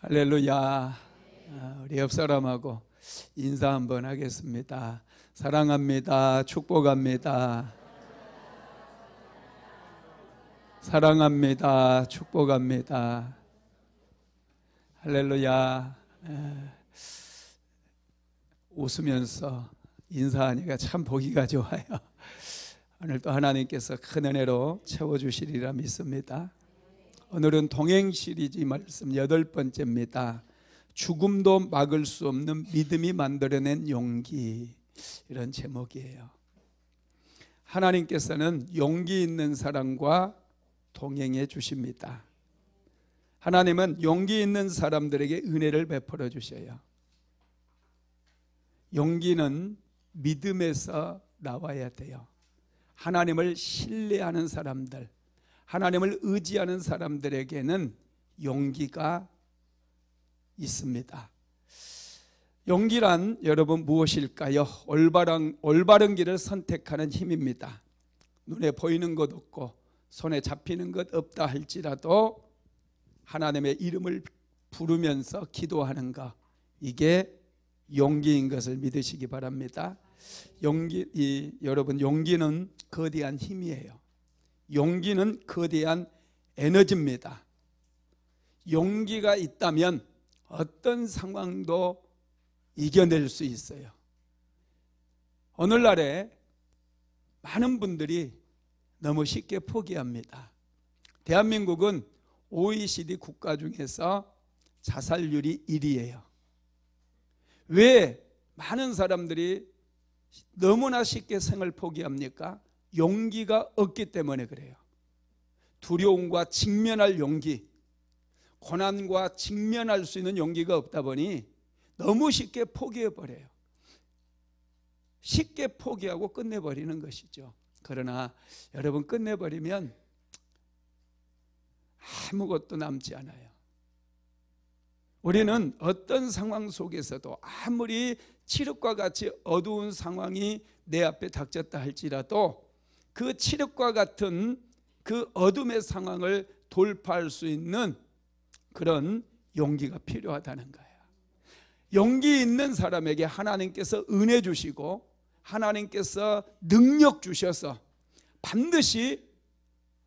할렐루야. 우리 옆 사람하고 인사 한번 하겠습니다. 사랑합니다. 축복합니다. 사랑합니다. 축복합니다. 할렐루야. 웃으면서 인사하니까 참 보기가 좋아요. 오늘도 하나님께서 큰 은혜로 채워주시리라 믿습니다. 오늘은 동행 시리즈 말씀 8번째입니다. 죽음도 막을 수 없는 믿음이 만들어낸 용기, 이런 제목이에요. 하나님께서는 용기 있는 사람과 동행해 주십니다. 하나님은 용기 있는 사람들에게 은혜를 베풀어 주셔요. 용기는 믿음에서 나와야 돼요. 하나님을 신뢰하는 사람들, 하나님을 의지하는 사람들에게는 용기가 있습니다. 용기란 여러분 무엇일까요? 올바른 길을 선택하는 힘입니다. 눈에 보이는 것 없고 손에 잡히는 것 없다 할지라도 하나님의 이름을 부르면서 기도하는 것, 이게 용기인 것을 믿으시기 바랍니다. 여러분, 용기는 거대한 힘이에요. 용기는 거대한 에너지입니다. 용기가 있다면 어떤 상황도 이겨낼 수 있어요. 오늘날에 많은 분들이 너무 쉽게 포기합니다. 대한민국은 OECD 국가 중에서 자살률이 1위예요. 왜 많은 사람들이 너무나 쉽게 생을 포기합니까? 용기가 없기 때문에 그래요. 두려움과 직면할 용기, 고난과 직면할 수 있는 용기가 없다 보니 너무 쉽게 포기해버려요. 쉽게 포기하고 끝내버리는 것이죠. 그러나 여러분, 끝내버리면 아무것도 남지 않아요. 우리는 어떤 상황 속에서도 아무리 칠흑과 같이 어두운 상황이 내 앞에 닥쳤다 할지라도 그 칠흑과 같은 그 어둠의 상황을 돌파할 수 있는 그런 용기가 필요하다는 거예요. 용기 있는 사람에게 하나님께서 은혜 주시고 하나님께서 능력 주셔서 반드시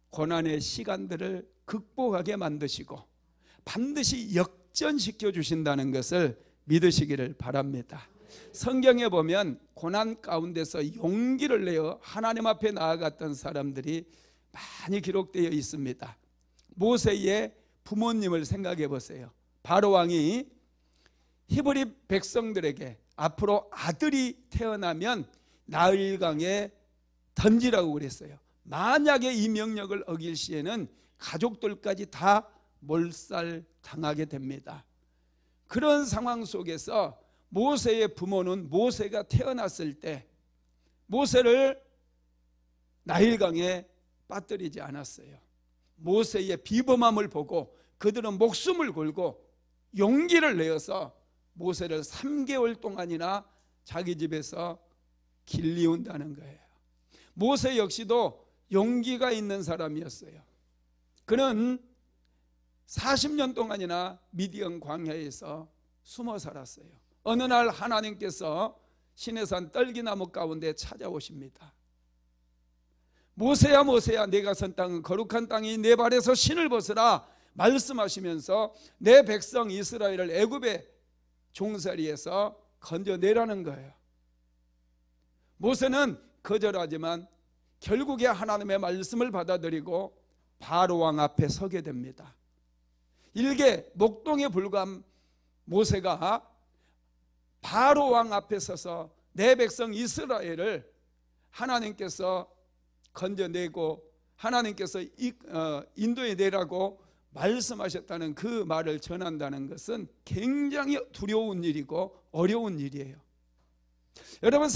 고난의 시간들을 극복하게 만드시고 반드시 역전시켜 주신다는 것을 믿으시기를 바랍니다. 성경에 보면 고난 가운데서 용기를 내어 하나님 앞에 나아갔던 사람들이 많이 기록되어 있습니다. 모세의 부모님을 생각해 보세요. 바로 왕이 히브리 백성들에게 앞으로 아들이 태어나면 나일강에 던지라고 그랬어요. 만약에 이 명령을 어길 시에는 가족들까지 다 몰살당하게 됩니다. 그런 상황 속에서 모세의 부모는 모세가 태어났을 때 모세를 나일강에 빠뜨리지 않았어요. 모세의 비범함을 보고 그들은 목숨을 걸고 용기를 내어서 모세를 3개월 동안이나 자기 집에서 길리운다는 거예요. 모세 역시도 용기가 있는 사람이었어요. 그는 40년 동안이나 미디안 광야에서 숨어 살았어요. 어느 날 하나님께서 시내산 떨기나무 가운데 찾아오십니다. 모세야 모세야, 내가 선 땅은 거룩한 땅이 내 발에서 신을 벗으라 말씀하시면서 내 백성 이스라엘을 애굽의 종살이에서 건져내라는 거예요. 모세는 거절하지만 결국에 하나님의 말씀을 받아들이고 바로 왕 앞에 서게 됩니다. 일개 목동에 불과한 모세가 바로 왕 앞에 서서 내 백성 이스라엘을 하나님께서 건져내고 하나님께서 인도해 내라고 말씀하셨다는 그 말을 전한다는 것은 굉장히 두려운 일이고 어려운 일이에요. 여러분,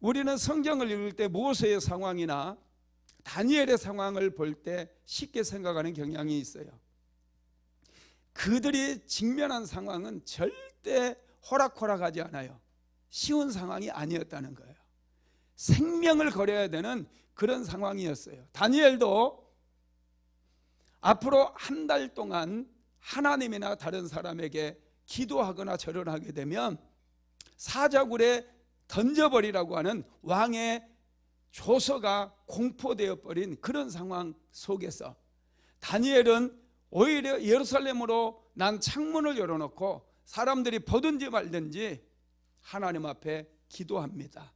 우리는 성경을 읽을 때 모세의 상황이나 다니엘의 상황을 볼 때 쉽게 생각하는 경향이 있어요. 그들이 직면한 상황은 절대 호락호락하지 않아요. 쉬운 상황이 아니었다는 거예요. 생명을 걸어야 되는 그런 상황이었어요. 다니엘도 앞으로 한 달 동안 하나님이나 다른 사람에게 기도하거나 절을 하게 되면 사자굴에 던져버리라고 하는 왕의 조서가 공포되어 버린 그런 상황 속에서 다니엘은 오히려 예루살렘으로 난 창문을 열어놓고 사람들이 보든지 말든지 하나님 앞에 기도합니다.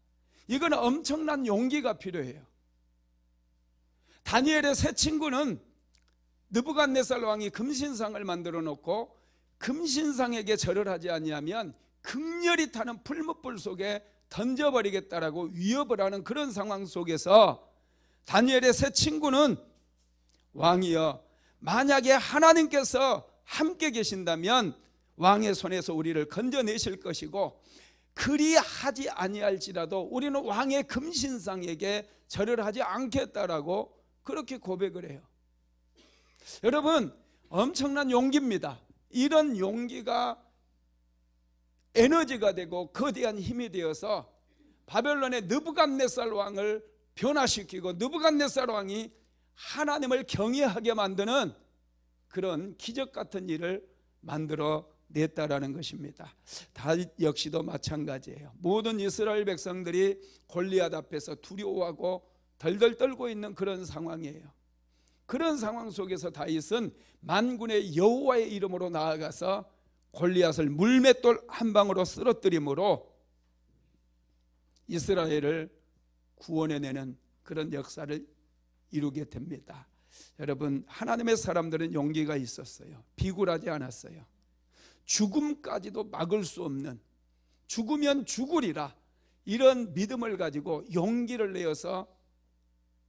이건 엄청난 용기가 필요해요. 다니엘의 세 친구는 느부갓네살 왕이 금신상을 만들어 놓고 금신상에게 절을 하지 아니하면 극렬히 타는 풀무불 속에 던져버리겠다라고 위협을 하는 그런 상황 속에서 다니엘의 세 친구는 왕이여, 만약에 하나님께서 함께 계신다면 왕의 손에서 우리를 건져내실 것이고 그리 하지 아니할지라도 우리는 왕의 금신상에게 절을 하지 않겠다라고 그렇게 고백을 해요. 여러분, 엄청난 용기입니다. 이런 용기가 에너지가 되고 거대한 힘이 되어서 바벨론의 느부갓네살 왕을 변화시키고 느부갓네살 왕이 하나님을 경외하게 만드는 그런 기적 같은 일을 만들어 냈다라는 것입니다. 다윗 역시도 마찬가지예요. 모든 이스라엘 백성들이 골리앗 앞에서 두려워하고 덜덜 떨고 있는 그런 상황이에요. 그런 상황 속에서 다윗은 만군의 여호와의 이름으로 나아가서 골리앗을 물맷돌 한 방으로 쓰러뜨림으로 이스라엘을 구원해내는 그런 역사를 이루게 됩니다. 여러분, 하나님의 사람들은 용기가 있었어요. 비굴하지 않았어요. 죽음까지도 막을 수 없는, 죽으면 죽으리라, 이런 믿음을 가지고 용기를 내어서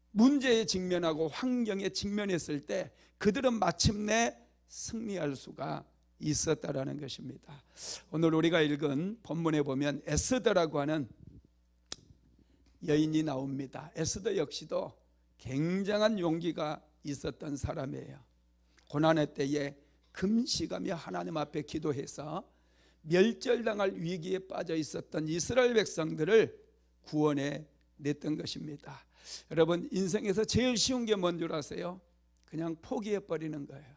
문제에 직면하고 환경에 직면했을 때 그들은 마침내 승리할 수가 있었다라는 것입니다. 오늘 우리가 읽은 본문에 보면 에스더라고 하는 여인이 나옵니다. 에스더 역시도 굉장한 용기가 있었던 사람이에요. 고난의 때에 금식하며 하나님 앞에 기도해서 멸절당할 위기에 빠져 있었던 이스라엘 백성들을 구원해 냈던 것입니다. 여러분, 인생에서 제일 쉬운 게 뭔 줄 아세요? 그냥 포기해 버리는 거예요.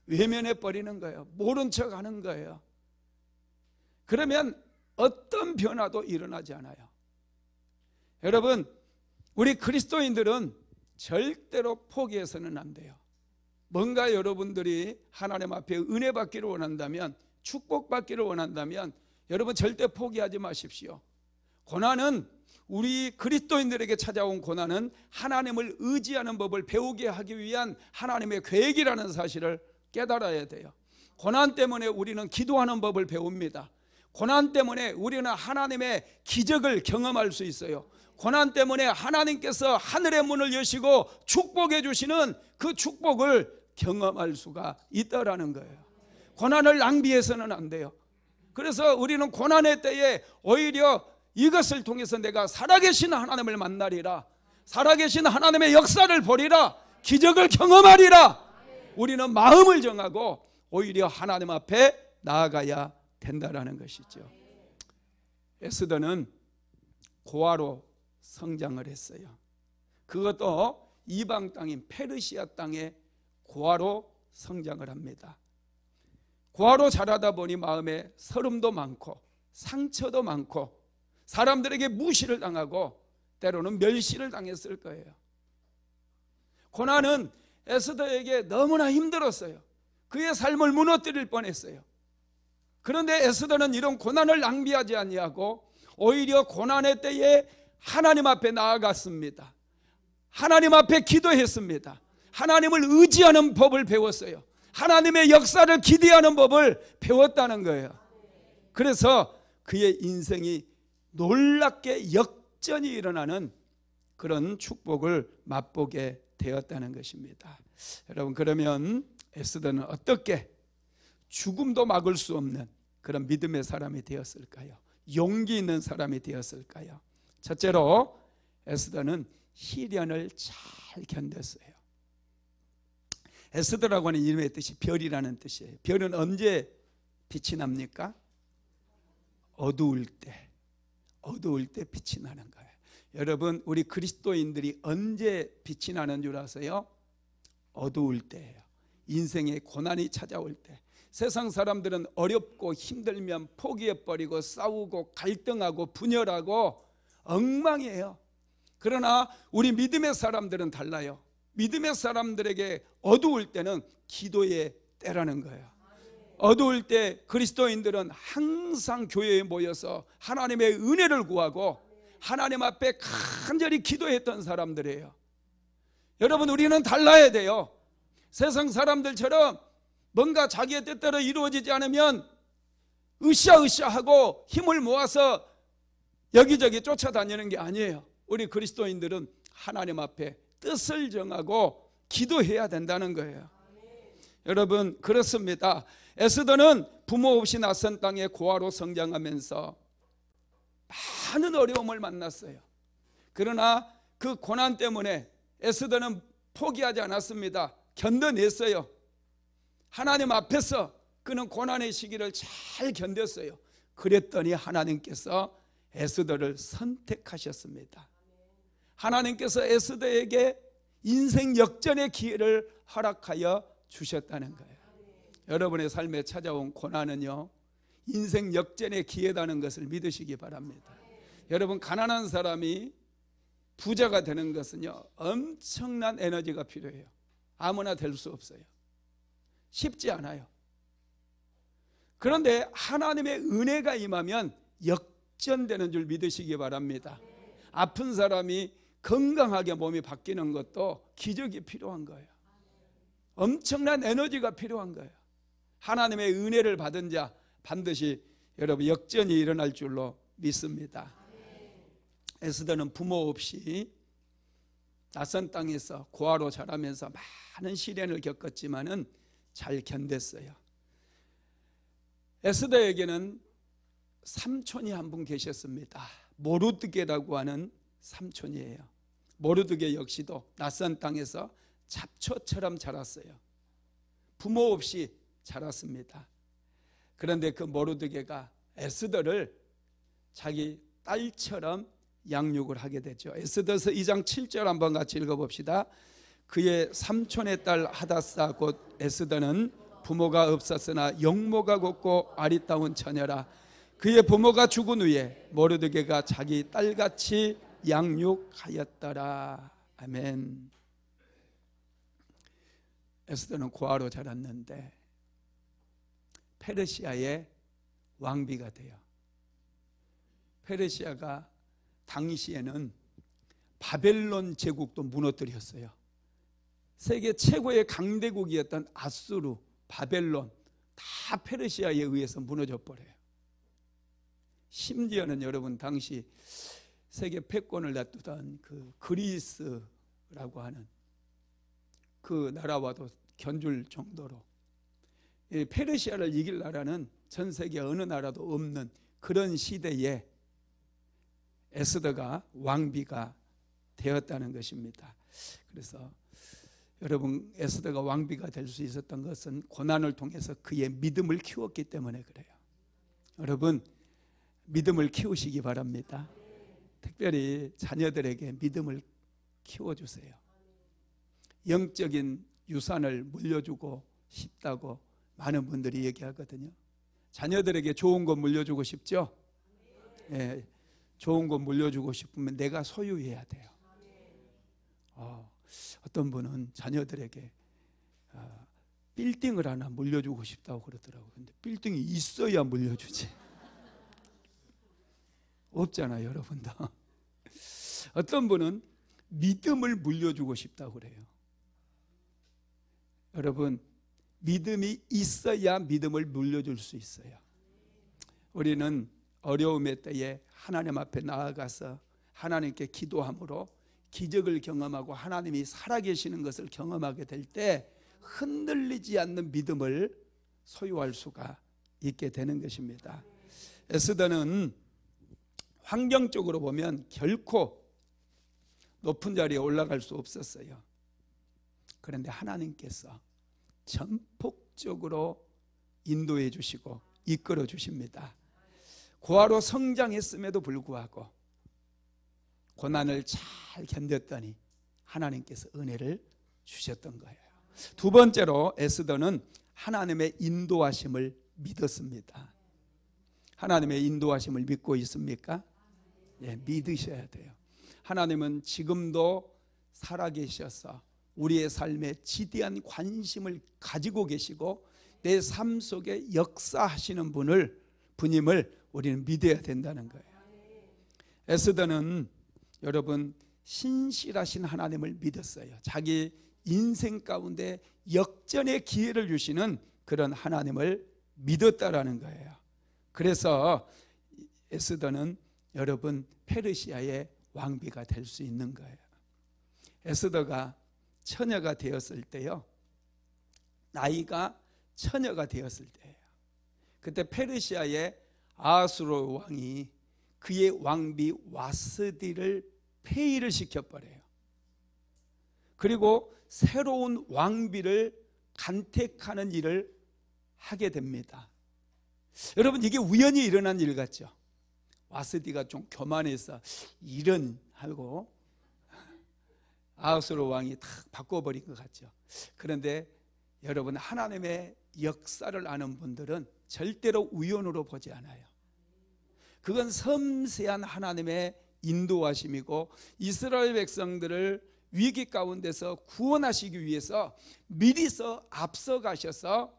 외면해 버리는 거예요. 모른 척 하는 거예요. 그러면 어떤 변화도 일어나지 않아요. 여러분, 우리 그리스도인들은 절대로 포기해서는 안 돼요. 뭔가 여러분들이 하나님 앞에 은혜 받기를 원한다면, 축복 받기를 원한다면 여러분 절대 포기하지 마십시오. 고난은, 우리 그리스도인들에게 찾아온 고난은 하나님을 의지하는 법을 배우게 하기 위한 하나님의 계획이라는 사실을 깨달아야 돼요. 고난 때문에 우리는 기도하는 법을 배웁니다. 고난 때문에 우리는 하나님의 기적을 경험할 수 있어요. 고난 때문에 하나님께서 하늘의 문을 여시고 축복해 주시는 그 축복을 경험할 수가 있다라는 거예요. 고난을 낭비해서는 안 돼요. 그래서 우리는 고난의 때에 오히려 이것을 통해서 내가 살아계신 하나님을 만나리라, 살아계신 하나님의 역사를 보리라, 기적을 경험하리라, 우리는 마음을 정하고 오히려 하나님 앞에 나아가야 된다라는 것이죠. 에스더는 고아로 성장을 했어요. 그것도 이방 땅인 페르시아 땅에 고아로 성장을 합니다. 고아로 자라다 보니 마음에 서름도 많고 상처도 많고 사람들에게 무시를 당하고 때로는 멸시를 당했을 거예요. 고난은 에스더에게 너무나 힘들었어요. 그의 삶을 무너뜨릴 뻔했어요. 그런데 에스더는 이런 고난을 낭비하지 아니하고 오히려 고난의 때에 하나님 앞에 나아갔습니다. 하나님 앞에 기도했습니다. 하나님을 의지하는 법을 배웠어요. 하나님의 역사를 기대하는 법을 배웠다는 거예요. 그래서 그의 인생이 놀랍게 역전이 일어나는 그런 축복을 맛보게 되었다는 것입니다. 여러분, 그러면 에스더는 어떻게 죽음도 막을 수 없는 그런 믿음의 사람이 되었을까요? 용기 있는 사람이 되었을까요? 첫째로 에스더는 시련을 잘 견뎠어요. 에스더라고 하는 이름의 뜻이 별이라는 뜻이에요. 별은 언제 빛이 납니까? 어두울 때, 어두울 때 빛이 나는 거예요. 여러분, 우리 그리스도인들이 언제 빛이 나는 줄 아세요? 어두울 때예요. 인생의 고난이 찾아올 때, 세상 사람들은 어렵고 힘들면 포기해버리고 싸우고 갈등하고 분열하고 엉망이에요. 그러나 우리 믿음의 사람들은 달라요. 믿음의 사람들에게 어두울 때는 기도의 때라는 거예요. 어두울 때 그리스도인들은 항상 교회에 모여서 하나님의 은혜를 구하고 하나님 앞에 간절히 기도했던 사람들이에요. 여러분, 우리는 달라야 돼요. 세상 사람들처럼 뭔가 자기의 뜻대로 이루어지지 않으면 으쌰으쌰하고 힘을 모아서 여기저기 쫓아다니는 게 아니에요. 우리 그리스도인들은 하나님 앞에 뜻을 정하고 기도해야 된다는 거예요. 여러분, 그렇습니다. 에스더는 부모 없이 낯선 땅에 고아로 성장하면서 많은 어려움을 만났어요. 그러나 그 고난 때문에 에스더는 포기하지 않았습니다. 견뎌냈어요. 하나님 앞에서 그는 고난의 시기를 잘 견뎠어요. 그랬더니 하나님께서 에스더를 선택하셨습니다. 하나님께서 에스더에게 인생 역전의 기회를 허락하여 주셨다는 거예요. 여러분의 삶에 찾아온 고난은요, 인생 역전의 기회라는 것을 믿으시기 바랍니다. 여러분, 가난한 사람이 부자가 되는 것은요, 엄청난 에너지가 필요해요. 아무나 될 수 없어요. 쉽지 않아요. 그런데 하나님의 은혜가 임하면 역전되는 줄 믿으시기 바랍니다. 아픈 사람이 건강하게 몸이 바뀌는 것도 기적이 필요한 거예요. 엄청난 에너지가 필요한 거예요. 하나님의 은혜를 받은 자 반드시 여러분 역전이 일어날 줄로 믿습니다. 에스더는 부모 없이 낯선 땅에서 고아로 자라면서 많은 시련을 겪었지만은 잘 견뎠어요. 에스더에게는 삼촌이 한 분 계셨습니다. 모르드게라고 하는 삼촌이에요. 모르드게 역시도 낯선 땅에서 잡초처럼 자랐어요. 부모 없이 자랐습니다. 그런데 그 모르드게가 에스더를 자기 딸처럼 양육을 하게 되죠. 에스더서 2장 7절 한번 같이 읽어봅시다. 그의 삼촌의 딸 하다사 곧 에스더는 부모가 없었으나 영모가 곱고 아리따운 처녀라. 그의 부모가 죽은 후에 모르드게가 자기 딸같이 양육하였더라. 아멘. 에스더는 고아로 자랐는데 페르시아의 왕비가 돼요. 페르시아가 당시에는 바벨론 제국도 무너뜨렸어요. 세계 최고의 강대국이었던 아수르, 바벨론 다 페르시아에 의해서 무너져 버려요. 심지어는 여러분 당시 세계 패권을 다투던 그 그리스라고 하는 그 나라와도 견줄 정도로 페르시아를 이길 나라는 전 세계 어느 나라도 없는 그런 시대에 에스더가 왕비가 되었다는 것입니다. 그래서 여러분, 에스더가 왕비가 될 수 있었던 것은 고난을 통해서 그의 믿음을 키웠기 때문에 그래요. 여러분, 믿음을 키우시기 바랍니다. 특별히 자녀들에게 믿음을 키워주세요. 영적인 유산을 물려주고 싶다고 많은 분들이 얘기하거든요. 자녀들에게 좋은 것 물려주고 싶죠? 예, 좋은 것 물려주고 싶으면 내가 소유해야 돼요. 어떤 분은 자녀들에게 빌딩을 하나 물려주고 싶다고 그러더라고요. 근데 빌딩이 있어야 물려주지. 없잖아요, 여러분도. 어떤 분은 믿음을 물려주고 싶다고 그래요. 여러분, 믿음이 있어야 믿음을 물려줄 수 있어요. 우리는 어려움의 때에 하나님 앞에 나아가서 하나님께 기도함으로 기적을 경험하고 하나님이 살아계시는 것을 경험하게 될 때 흔들리지 않는 믿음을 소유할 수가 있게 되는 것입니다. 에스더는 환경적으로 보면 결코 높은 자리에 올라갈 수 없었어요. 그런데 하나님께서 전폭적으로 인도해 주시고 이끌어 주십니다. 고아로 성장했음에도 불구하고 고난을 잘 견뎠더니 하나님께서 은혜를 주셨던 거예요. 두 번째로 에스더는 하나님의 인도하심을 믿었습니다. 하나님의 인도하심을 믿고 있습니까? 예, 믿으셔야 돼요. 하나님은 지금도 살아계셔서 우리의 삶에 지대한 관심을 가지고 계시고 내 삶 속에 역사하시는 분임을 우리는 믿어야 된다는 거예요. 에스더는 여러분 신실하신 하나님을 믿었어요. 자기 인생 가운데 역전의 기회를 주시는 그런 하나님을 믿었다라는 거예요. 그래서 에스더는 여러분 페르시아의 왕비가 될 수 있는 거예요. 에스더가 처녀가 되었을 때요, 나이가 처녀가 되었을 때예요. 그때 페르시아의 아하수로 왕이 그의 왕비 와스디를 폐위를 시켜버려요. 그리고 새로운 왕비를 간택하는 일을 하게 됩니다. 여러분, 이게 우연히 일어난 일 같죠? 와스디가 좀 교만해서 이런 하고 아하수로 왕이 탁 바꿔버린 것 같죠. 그런데 여러분, 하나님의 역사를 아는 분들은 절대로 우연으로 보지 않아요. 그건 섬세한 하나님의 인도하심이고 이스라엘 백성들을 위기 가운데서 구원하시기 위해서 미리서 앞서가셔서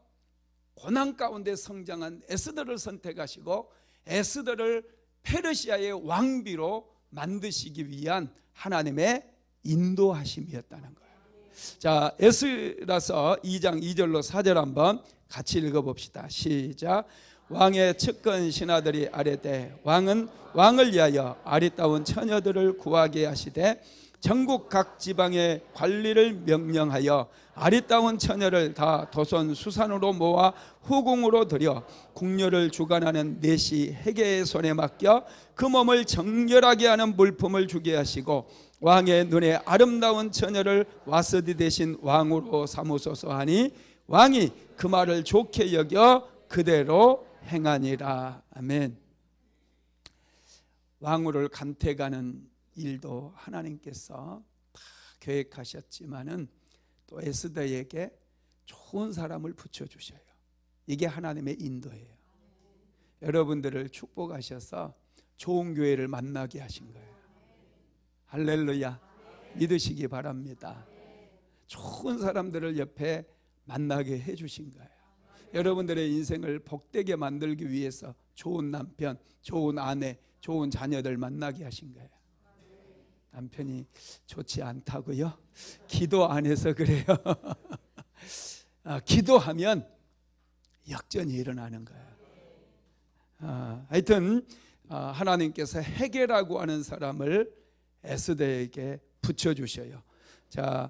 고난 가운데 성장한 에스더를 선택하시고 에스더를 페르시아의 왕비로 만드시기 위한 하나님의 인도하심이었다는 거예요. 자, 에스라서 2장 2절로 4절 한번 같이 읽어봅시다. 시작. 왕의 측근 신하들이 아뢰되 왕은 왕을 위하여 아리따운 처녀들을 구하게 하시되 전국 각 지방의 관리를 명령하여 아리따운 처녀를 다 도선 수산으로 모아 후궁으로 들여 궁녀를 주관하는 내시 헤게의 손에 맡겨 그 몸을 정결하게 하는 물품을 주게 하시고 왕의 눈에 아름다운 처녀를 와스디 대신 왕으로 삼으소서 하니 왕이 그 말을 좋게 여겨 그대로 행하니라. 아멘. 왕후를 간택하는 일도 하나님께서 다 계획하셨지만은 또 에스더에게 좋은 사람을 붙여주셔요. 이게 하나님의 인도예요. 여러분들을 축복하셔서 좋은 교회를 만나게 하신 거예요. 할렐루야. 믿으시기 바랍니다. 좋은 사람들을 옆에 만나게 해주신 거예요. 여러분들의 인생을 복되게 만들기 위해서 좋은 남편, 좋은 아내, 좋은 자녀들 만나게 하신 거예요. 남편이 좋지 않다고요? 기도 안 해서 그래요. 기도하면 역전이 일어나는 거예요. 하여튼 하나님께서 헤게라고 하는 사람을 에스더에게 붙여주셔요. 자,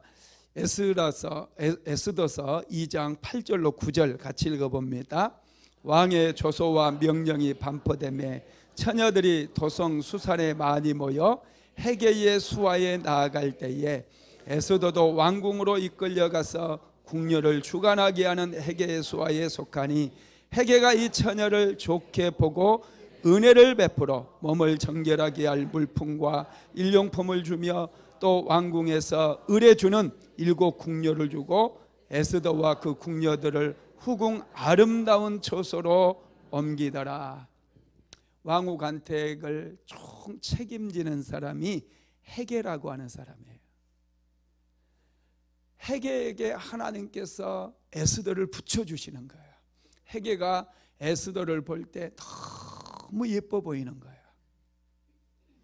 에스더서 2장 8절로 9절 같이 읽어봅니다. 왕의 조소와 명령이 반포되매 처녀들이 도성 수산에 많이 모여 헤게의 수하에 나아갈 때에 에스더도 왕궁으로 이끌려가서 궁녀를 주관하게 하는 헤게의 수하에 속하니 헤게가 이 처녀를 좋게 보고 은혜를 베풀어 몸을 정결하게 할 물품과 일용품을 주며 또 왕궁에서 을에 주는 7 궁녀를 주고 에스더와 그 궁녀들을 후궁 아름다운 처소로 옮기더라. 왕후 간택을 총 책임지는 사람이 헤게라고 하는 사람이에요. 헤게에게 하나님께서 에스더를 붙여주시는 거예요. 헤게가 에스더를 볼 때 너무 예뻐 보이는 거예요.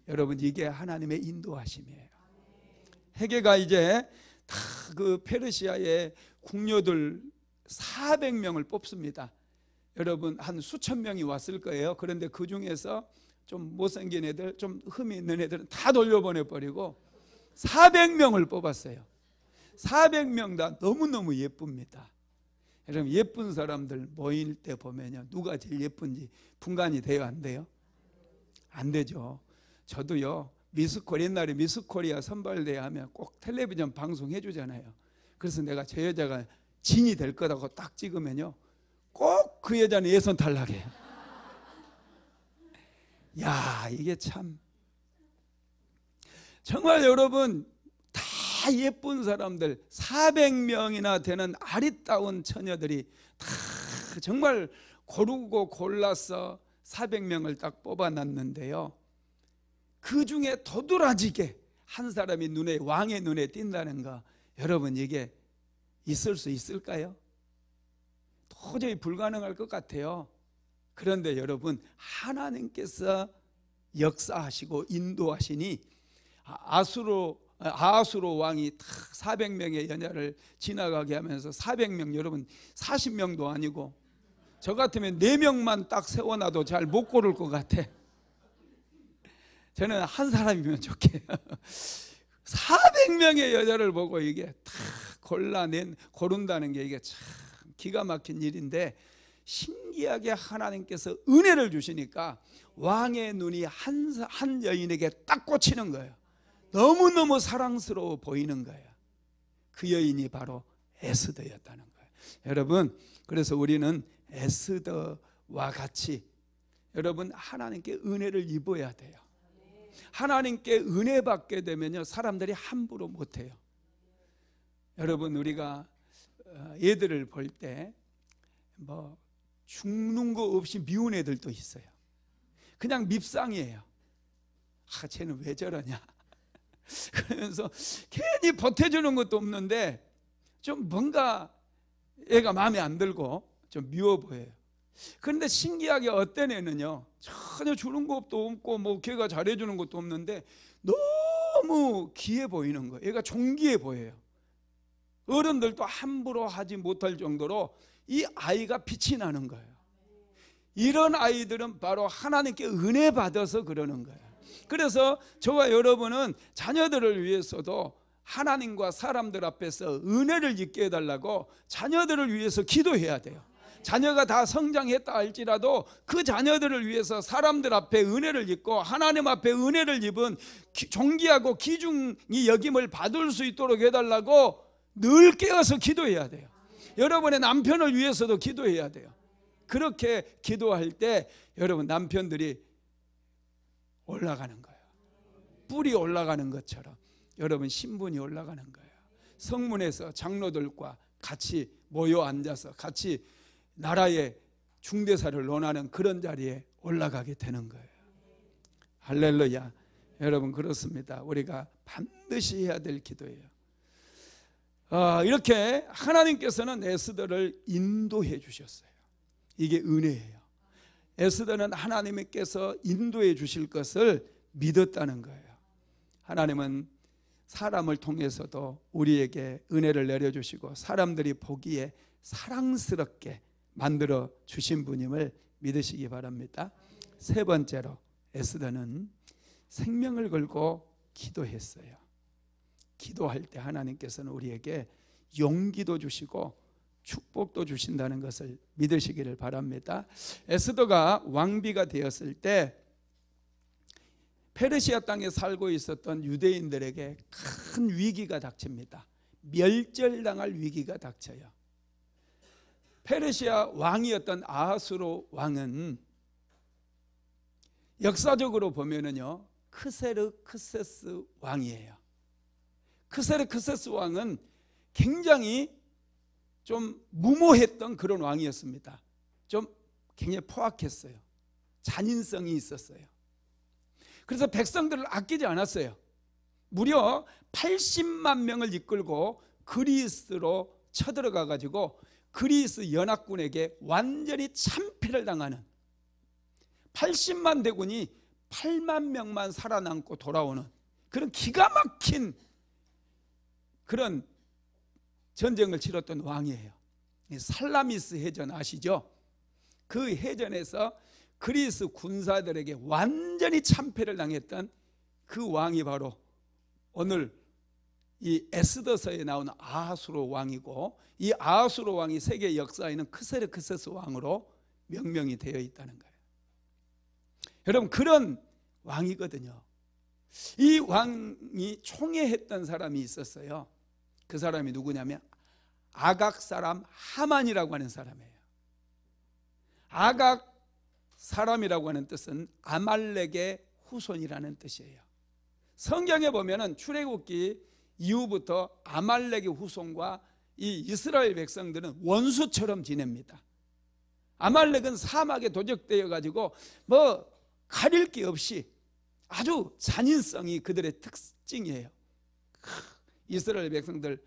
여러분, 이게 하나님의 인도하심이에요. 헤게가 이제 다 그 페르시아의 궁녀들 400명을 뽑습니다. 여러분, 한 수천 명이 왔을 거예요. 그런데 그 중에서 좀 못생긴 애들, 좀 흠이 있는 애들은 다 돌려보내버리고 400명을 뽑았어요. 400명 다 너무너무 예쁩니다. 여러분, 예쁜 사람들 모일 때 보면요, 누가 제일 예쁜지 분간이 돼요, 안 돼요? 안 되죠. 저도요, 옛날에 미스코리아 선발대회 하면 꼭 텔레비전 방송해 주잖아요. 그래서 내가 저 여자가 진이 될 거라고 딱 찍으면요, 꼭 그 여자는 예선 탈락해요. 야, 이게 참 정말 여러분 다 예쁜 사람들 400명이나 되는 아리따운 처녀들이 다 정말 고르고 골라서 400명을 딱 뽑아놨는데요, 그 중에 도드라지게 한 사람이 왕의 눈에 띈다는 거, 여러분 이게 있을 수 있을까요? 도저히 불가능할 것 같아요. 그런데 여러분, 하나님께서 역사하시고 인도하시니 아하수로 왕이 400명의 여자를 지나가게 하면서 400명, 여러분 40명도 아니고 저 같으면 4명만 딱 세워놔도 잘 못 고를 것 같아. 저는 한 사람이면 좋게요. 400명의 여자를 보고 이게 다 고른다는 게 이게 참 기가 막힌 일인데, 신기하게 하나님께서 은혜를 주시니까 왕의 눈이 한 여인에게 딱 꽂히는 거예요. 너무너무 사랑스러워 보이는 거예요. 그 여인이 바로 에스더였다는 거예요. 여러분, 그래서 우리는 에스더와 같이 여러분 하나님께 은혜를 입어야 돼요. 하나님께 은혜 받게 되면요, 사람들이 함부로 못해요. 여러분, 우리가 애들을 볼 때 뭐 죽는 거 없이 미운 애들도 있어요. 그냥 밉상이에요. 쟤는 왜 저러냐 그러면서 괜히 보태주는 것도 없는데 좀 뭔가 애가 마음에 안 들고 좀 미워 보여요. 그런데 신기하게 어떤 애는요, 전혀 주는 것도 없고 뭐 걔가 잘해주는 것도 없는데 너무 귀해 보이는 거예요. 얘가 존귀해 보여요. 어른들도 함부로 하지 못할 정도로 이 아이가 빛이 나는 거예요. 이런 아이들은 바로 하나님께 은혜 받아서 그러는 거예요. 그래서 저와 여러분은 자녀들을 위해서도 하나님과 사람들 앞에서 은혜를 입게 해달라고 자녀들을 위해서 기도해야 돼요. 자녀가 다 성장했다 할지라도 그 자녀들을 위해서 사람들 앞에 은혜를 입고 하나님 앞에 은혜를 입은 존귀하고 귀중히 여김을 받을 수 있도록 해달라고 늘 깨어서 기도해야 돼요. 여러분의 남편을 위해서도 기도해야 돼요. 그렇게 기도할 때 여러분 남편들이 올라가는 거예요. 뿔이 올라가는 것처럼 여러분 신분이 올라가는 거예요. 성문에서 장로들과 같이 모여 앉아서 같이 나라의 중대사를 논하는 그런 자리에 올라가게 되는 거예요. 할렐루야. 여러분, 그렇습니다. 우리가 반드시 해야 될 기도예요. 이렇게 하나님께서는 에스더를 인도해 주셨어요. 이게 은혜예요. 에스더는 하나님께서 인도해 주실 것을 믿었다는 거예요. 하나님은 사람을 통해서도 우리에게 은혜를 내려주시고 사람들이 보기에 사랑스럽게 만들어 주신 분임을 믿으시기 바랍니다. 세 번째로, 에스더는 생명을 걸고 기도했어요. 기도할 때 하나님께서는 우리에게 용기도 주시고 축복도 주신다는 것을 믿으시기를 바랍니다. 에스더가 왕비가 되었을 때 페르시아 땅에 살고 있었던 유대인들에게 큰 위기가 닥칩니다. 멸절당할 위기가 닥쳐요. 페르시아 왕이었던 아하수로 왕은 역사적으로 보면은요, 크세르크세스 왕이에요. 크세르크세스 왕은 굉장히 좀 무모했던 그런 왕이었습니다. 좀 굉장히 포악했어요. 잔인성이 있었어요. 그래서 백성들을 아끼지 않았어요. 무려 80만 명을 이끌고 그리스로 쳐들어가 가지고 그리스 연합군에게 완전히 참패를 당하는, 80만 대군이 8만 명만 살아남고 돌아오는 그런 기가 막힌 그런 전쟁을 치렀던 왕이에요. 살라미스 해전 아시죠? 그 해전에서 그리스 군사들에게 완전히 참패를 당했던 그 왕이 바로 오늘 이 에스더서에 나오는 아하수로 왕이고, 이 아하수로 왕이 세계 역사에는 크세르크세스 왕으로 명명이 되어 있다는 거예요. 여러분, 그런 왕이거든요. 이 왕이 총애했던 사람이 있었어요. 그 사람이 누구냐면 아각 사람 하만이라고 하는 사람이에요. 아각 사람이라고 하는 뜻은 아말렉의 후손이라는 뜻이에요. 성경에 보면은 출애굽기 이후부터 아말렉의 후손과 이 이스라엘 백성들은 원수처럼 지냅니다. 아말렉은 사막에 도적되어 가지고 뭐 가릴 게 없이 아주 잔인성이 그들의 특징이에요. 이스라엘 백성들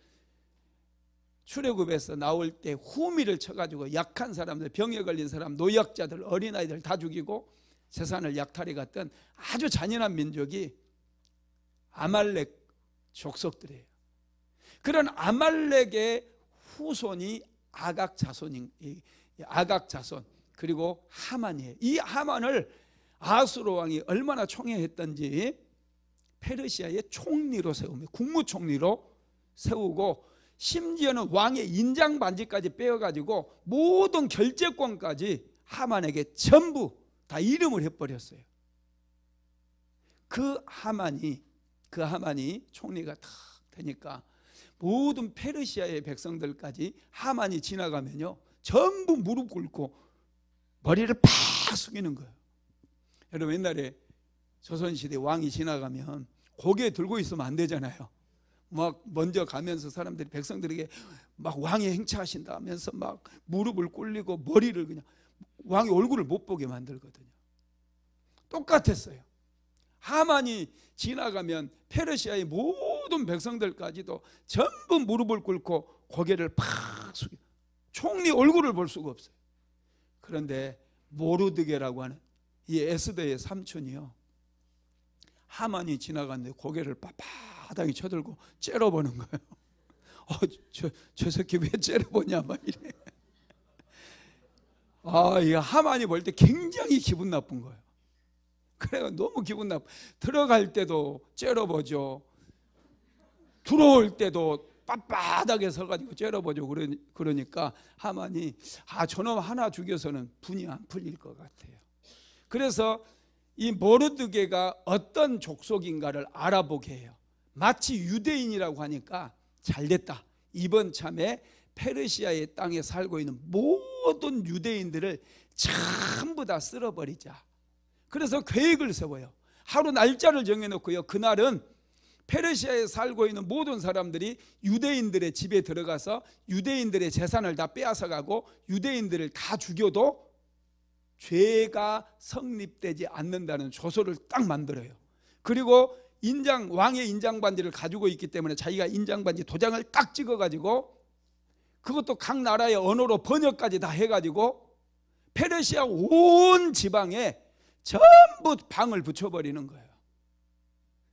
출애굽에서 나올 때 후미를 쳐가지고 약한 사람들, 병에 걸린 사람, 노약자들, 어린아이들 다 죽이고 재산을 약탈해 갔던 아주 잔인한 민족이 아말렉 족속들이에요. 그런 아말렉의 후손이 아각 자손 그리고 하만이에요. 이 하만을 아수르 왕이 얼마나 총애했던지 페르시아의 총리로 세웁니다. 국무총리로 세우고 심지어는 왕의 인장 반지까지 빼어가지고 모든 결재권까지 하만에게 전부 다 이름을 해버렸어요. 그 하만이 총리가 탁 되니까 모든 페르시아의 백성들까지 하만이 지나가면요 전부 무릎 꿇고 머리를 팍 숙이는 거예요. 여러분 옛날에 조선시대 왕이 지나가면 고개 들고 있으면 안 되잖아요. 막 먼저 가면서 사람들이 백성들에게 막 왕이 행차하신다 하면서 막 무릎을 꿇리고 머리를 그냥 왕의 얼굴을 못 보게 만들거든요. 똑같았어요. 하만이 지나가면 페르시아의 모든 백성들까지도 전부 무릎을 꿇고 고개를 팍 숙여 총리 얼굴을 볼 수가 없어요. 그런데 모르드게라고 하는 이 에스더의 삼촌이요, 하만이 지나갔는데 고개를 빳빳하게 쳐들고 째려보는 거예요. 저 새끼 왜 째려보냐 막 이래. 이 하만이 볼 때 굉장히 기분 나쁜 거예요. 그래가 너무 기분 나빠. 들어갈 때도 째려보죠. 들어올 때도 빳빳하게 서가지고 째려보죠. 그러니까 하만이 저놈 하나 죽여서는 분이 안 풀릴 것 같아요. 그래서 이 모르드게가 어떤 족속인가를 알아보게 해요. 마치 유대인이라고 하니까 잘됐다. 이번 참에 페르시아의 땅에 살고 있는 모든 유대인들을 전부 다 쓸어버리자. 그래서 계획을 세워요. 하루 날짜를 정해놓고요. 그날은 페르시아에 살고 있는 모든 사람들이 유대인들의 집에 들어가서 유대인들의 재산을 다 빼앗아가고 유대인들을 다 죽여도 죄가 성립되지 않는다는 조서를 딱 만들어요. 그리고 왕의 인장반지를 가지고 있기 때문에 자기가 인장반지 도장을 딱 찍어가지고 그것도 각 나라의 언어로 번역까지 다 해가지고 페르시아 온 지방에 전부 방을 붙여버리는 거예요.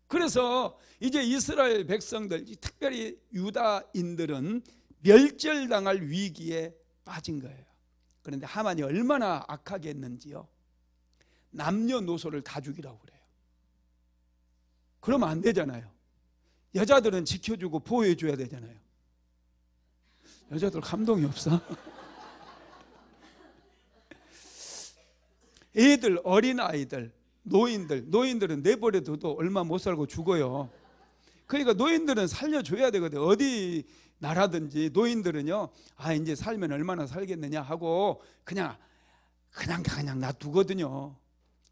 그래서 이제 이스라엘 백성들, 특별히 유다인들은 멸절당할 위기에 빠진 거예요. 그런데 하만이 얼마나 악하게 했는지요, 남녀노소를 다 죽이라고 그래요. 그러면 안 되잖아요. 여자들은 지켜주고 보호해줘야 되잖아요. 여자들 감동이 없어. 애들, 어린아이들, 노인들은 내버려둬도 얼마 못 살고 죽어요. 그러니까 노인들은 살려줘야 되거든. 어디 나라든지 노인들은요, 이제 살면 얼마나 살겠느냐 하고 그냥 놔두거든요.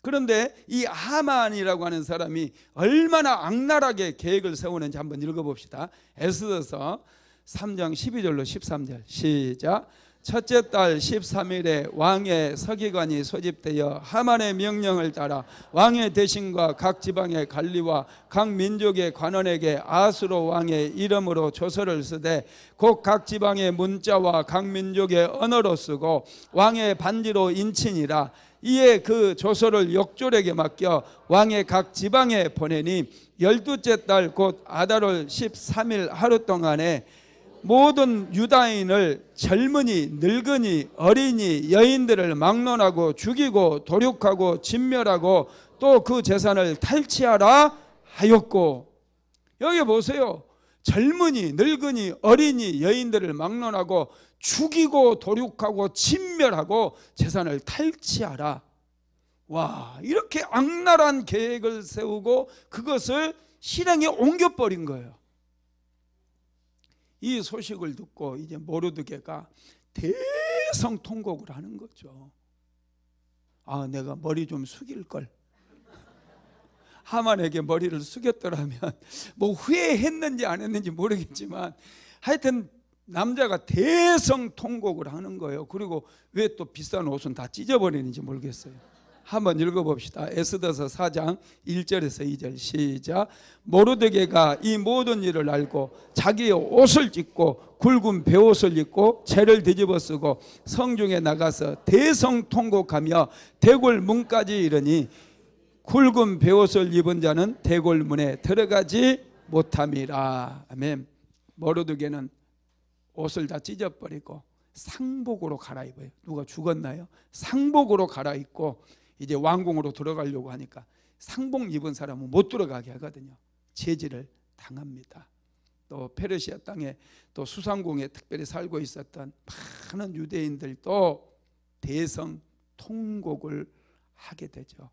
그런데 이 하만이라고 하는 사람이 얼마나 악랄하게 계획을 세우는지 한번 읽어봅시다. 에스더서 3장 12절로 13절 시작. 첫째 달 13일에 왕의 서기관이 소집되어 하만의 명령을 따라 왕의 대신과 각 지방의 관리와 각 민족의 관원에게 아수르 왕의 이름으로 조서를 쓰되 곧 각 지방의 문자와 각 민족의 언어로 쓰고 왕의 반지로 인치니라. 이에 그 조서를 역졸에게 맡겨 왕의 각 지방에 보내니 12째 달 곧 아달월 13일 하루 동안에 모든 유다인을 젊은이, 늙은이, 어린이, 여인들을 막론하고 죽이고 도륙하고 진멸하고 또 그 재산을 탈취하라 하였고. 여기 보세요. 젊은이, 늙은이, 어린이, 여인들을 막론하고 죽이고 도륙하고 진멸하고 재산을 탈취하라. 와, 이렇게 악랄한 계획을 세우고 그것을 실행에 옮겨버린 거예요. 이 소식을 듣고 이제 모르드게가 대성통곡을 하는 거죠. 내가 머리 좀 숙일 걸. 하만에게 머리를 숙였더라면 뭐 후회했는지 안 했는지 모르겠지만 하여튼 남자가 대성통곡을 하는 거예요. 그리고 왜 또 비싼 옷은 다 찢어버리는지 모르겠어요. 한번 읽어봅시다. 에스더서 4장 1절에서 2절 시작. 모르드게가 이 모든 일을 알고 자기의 옷을 찢고 굵은 베옷을 입고 재를 뒤집어 쓰고 성중에 나가서 대성통곡하며 대궐문까지 이르니 굵은 베옷을 입은 자는 대궐문에 들어가지 못함이라. 아멘. 모르드게는 옷을 다 찢어버리고 상복으로 갈아입어요. 누가 죽었나요? 상복으로 갈아입고 이제 왕궁으로 들어가려고 하니까 상복 입은 사람은 못 들어가게 하거든요. 제지를 당합니다. 또 페르시아 땅에 또 수상궁에 특별히 살고 있었던 많은 유대인들도 대성 통곡을 하게 되죠.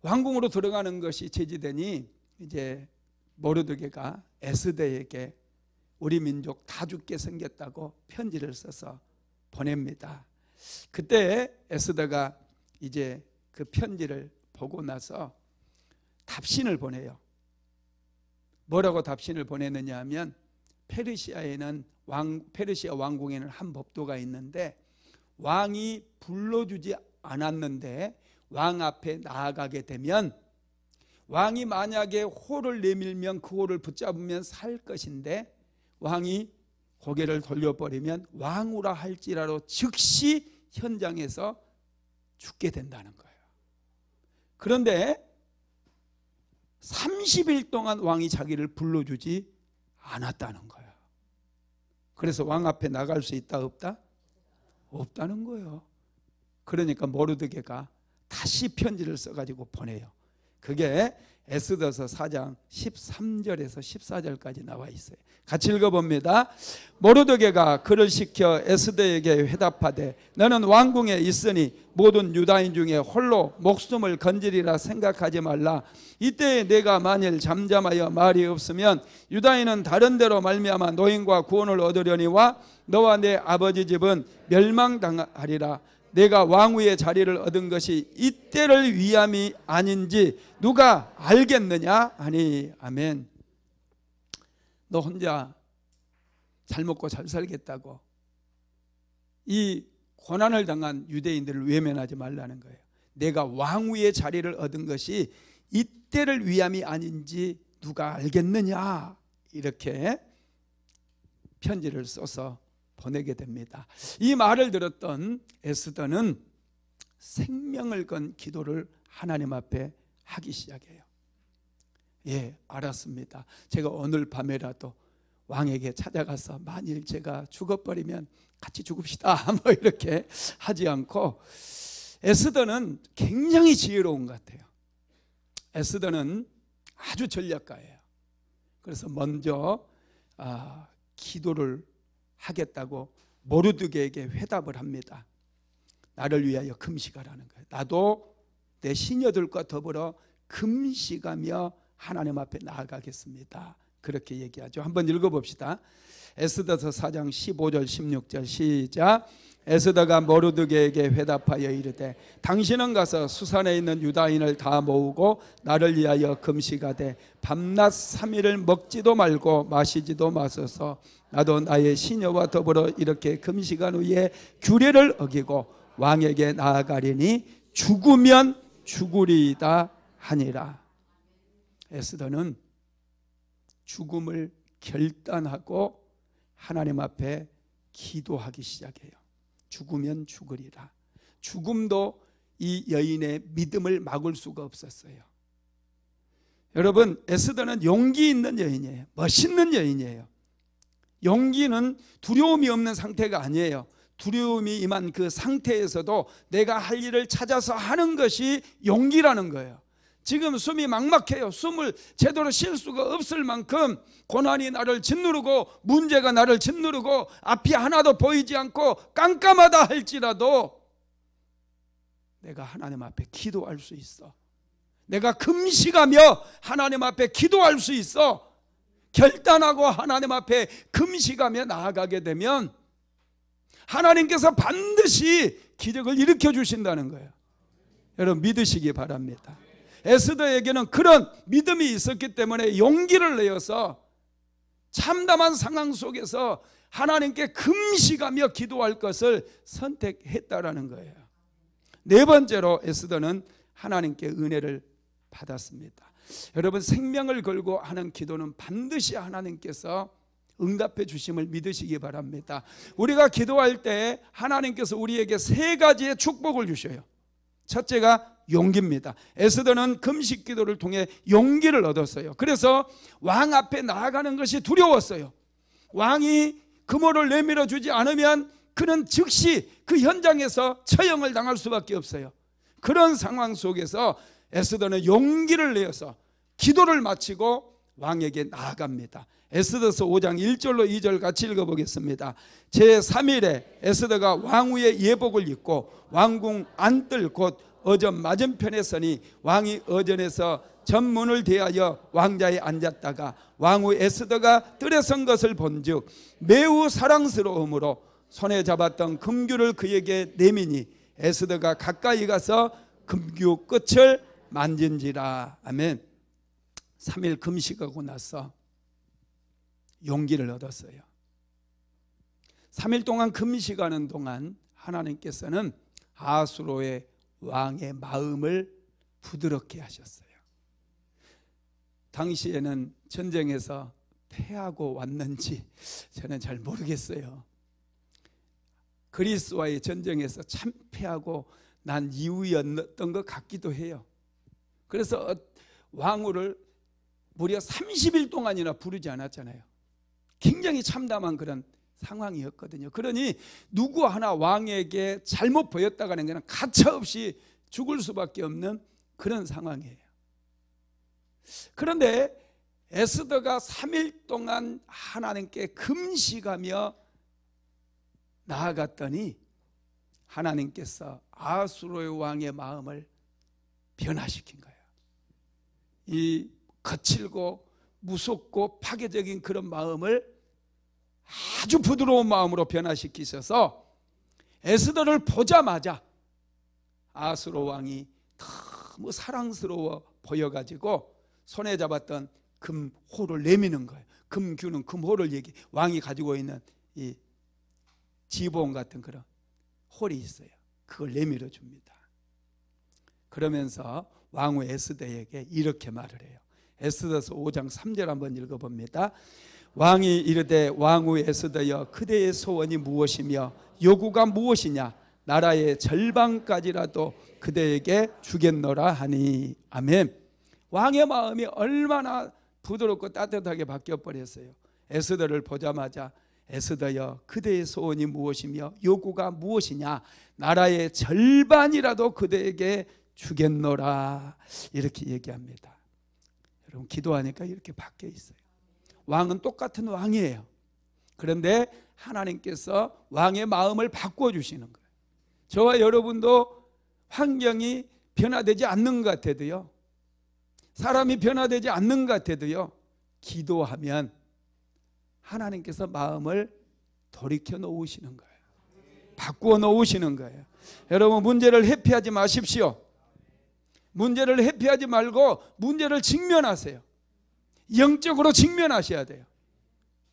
왕궁으로 들어가는 것이 제지되니 이제 모르드게가 에스더에게 우리 민족 다 죽게 생겼다고 편지를 써서 보냅니다. 그때 에스더가 이제 그 편지를 보고 나서 답신을 보내요. 뭐라고 답신을 보냈느냐 하면 페르시아에는 페르시아 왕궁에는 한 법도가 있는데 왕이 불러주지 않았는데 왕 앞에 나아가게 되면 왕이 만약에 호를 내밀면 그 호를 붙잡으면 살 것인데 왕이 고개를 돌려버리면 왕후라 할지라도 즉시 현장에서 죽게 된다는 거예요. 그런데 30일 동안 왕이 자기를 불러주지 않았다는 거예요. 그래서 왕 앞에 나갈 수 있다 없다? 없다는 거예요. 그러니까 모르드게가 다시 편지를 써가지고 보내요. 그게 에스더서 4장 13절에서 14절까지 나와 있어요. 같이 읽어봅니다. 모르드게가 그를 시켜 에스더에게 회답하되 너는 왕궁에 있으니 모든 유다인 중에 홀로 목숨을 건지리라 생각하지 말라. 이때 내가 만일 잠잠하여 말이 없으면 유다인은 다른 데로 말미암아 노인과 구원을 얻으려니와 너와 내 아버지 집은 멸망당하리라. 내가 왕후의 자리를 얻은 것이 이때를 위함이 아닌지 누가 알겠느냐 하니. 아멘. 너 혼자 잘 먹고 잘 살겠다고 이 고난을 당한 유대인들을 외면하지 말라는 거예요. 내가 왕후의 자리를 얻은 것이 이때를 위함이 아닌지 누가 알겠느냐, 이렇게 편지를 써서 보내게 됩니다. 이 말을 들었던 에스더는 생명을 건 기도를 하나님 앞에 하기 시작해요. 예, 알았습니다. 제가 오늘 밤에라도 왕에게 찾아가서 만일 제가 죽어버리면 같이 죽읍시다 뭐 이렇게 하지 않고, 에스더는 굉장히 지혜로운 것 같아요. 에스더는 아주 전략가예요. 그래서 먼저 기도를 하겠다고 모르드게에게 회답을 합니다. 나를 위하여 금식하라는 거예요. 나도 내 시녀들과 더불어 금식하며 하나님 앞에 나아가겠습니다. 그렇게 얘기하죠. 한번 읽어봅시다. 에스더서 4장 15절 16절 시작. 에스더가 모르드게에게 회답하여 이르되 당신은 가서 수산에 있는 유다인을 다 모으고 나를 위하여 금식하되 밤낮 3일을 먹지도 말고 마시지도 마소서. 나도 나의 시녀와 더불어 이렇게 금식한 후에 규례를 어기고 왕에게 나아가리니 죽으면 죽으리이다 하니라. 에스더는 죽음을 결단하고 하나님 앞에 기도하기 시작해요. 죽으면 죽으리라. 죽음도 이 여인의 믿음을 막을 수가 없었어요. 여러분, 에스더는 용기 있는 여인이에요. 멋있는 여인이에요. 용기는 두려움이 없는 상태가 아니에요. 두려움이 임한 그 상태에서도 내가 할 일을 찾아서 하는 것이 용기라는 거예요. 지금 숨이 막막해요. 숨을 제대로 쉴 수가 없을 만큼 고난이 나를 짓누르고 문제가 나를 짓누르고 앞이 하나도 보이지 않고 깜깜하다 할지라도 내가 하나님 앞에 기도할 수 있어. 내가 금식하며 하나님 앞에 기도할 수 있어. 결단하고 하나님 앞에 금식하며 나아가게 되면 하나님께서 반드시 기적을 일으켜 주신다는 거예요. 여러분 믿으시기 바랍니다. 에스더에게는 그런 믿음이 있었기 때문에 용기를 내어서 참담한 상황 속에서 하나님께 금식하며 기도할 것을 선택했다라는 거예요. 네 번째로 에스더는 하나님께 은혜를 받았습니다. 여러분, 생명을 걸고 하는 기도는 반드시 하나님께서 응답해 주심을 믿으시기 바랍니다. 우리가 기도할 때 하나님께서 우리에게 세 가지의 축복을 주셔요. 첫째가 용기입니다. 에스더는 금식 기도를 통해 용기를 얻었어요. 그래서 왕 앞에 나아가는 것이 두려웠어요. 왕이 금호를 내밀어 주지 않으면 그는 즉시 그 현장에서 처형을 당할 수밖에 없어요. 그런 상황 속에서 에스더는 용기를 내어서 기도를 마치고 왕에게 나아갑니다. 에스더서 5장 1절로 2절 같이 읽어보겠습니다. 제3일에 에스더가 왕후의 예복을 입고 왕궁 안뜰 곧 어전 맞은편에 서니 왕이 어전에서 전문을 대하여 왕자에 앉았다가 왕후 에스더가 뜰에 선 것을 본즉 매우 사랑스러움으로 손에 잡았던 금규를 그에게 내미니 에스더가 가까이 가서 금규 끝을 만진지라. 아멘. 3일 금식하고 나서 용기를 얻었어요. 3일 동안 금식하는 동안 하나님께서는 아수로의 왕의 마음을 부드럽게 하셨어요. 당시에는 전쟁에서 패하고 왔는지 저는 잘 모르겠어요. 그리스와의 전쟁에서 참패하고 난 이후였던 것 같기도 해요. 그래서 왕후를 무려 30일 동안이나 부르지 않았잖아요. 굉장히 참담한 그런 상황이었거든요. 그러니 누구 하나 왕에게 잘못 보였다가는 그냥 가차없이 죽을 수밖에 없는 그런 상황이에요. 그런데 에스더가 3일 동안 하나님께 금식하며 나아갔더니 하나님께서 아수로의 왕의 마음을 변화시킨 거예요. 이 거칠고 무섭고 파괴적인 그런 마음을 아주 부드러운 마음으로 변화시키셔서 에스더를 보자마자 아수로 왕이 너무 사랑스러워 보여가지고 손에 잡았던 금호를 내미는 거예요. 금규는 금호를 얘기. 왕이 가지고 있는 이 지봉 같은 그런 홀이 있어요. 그걸 내밀어 줍니다. 그러면서 왕후 에스더에게 이렇게 말을 해요. 에스더서 5장 3절 한번 읽어봅니다. 왕이 이르되 왕후 에스더여 그대의 소원이 무엇이며 요구가 무엇이냐 나라의 절반까지라도 그대에게 주겠노라 하니. 아멘. 왕의 마음이 얼마나 부드럽고 따뜻하게 바뀌어버렸어요. 에스더를 보자마자 에스더여 그대의 소원이 무엇이며 요구가 무엇이냐 나라의 절반이라도 그대에게 주겠노라 이렇게 얘기합니다. 여러분, 기도하니까 이렇게 바뀌어 있어요. 왕은 똑같은 왕이에요. 그런데 하나님께서 왕의 마음을 바꿔주시는 거예요. 저와 여러분도 환경이 변화되지 않는 것 같아도요, 사람이 변화되지 않는 것 같아도요, 기도하면 하나님께서 마음을 돌이켜 놓으시는 거예요. 바꾸어 놓으시는 거예요. 여러분, 문제를 회피하지 마십시오. 문제를 회피하지 말고 문제를 직면하세요. 영적으로 직면하셔야 돼요.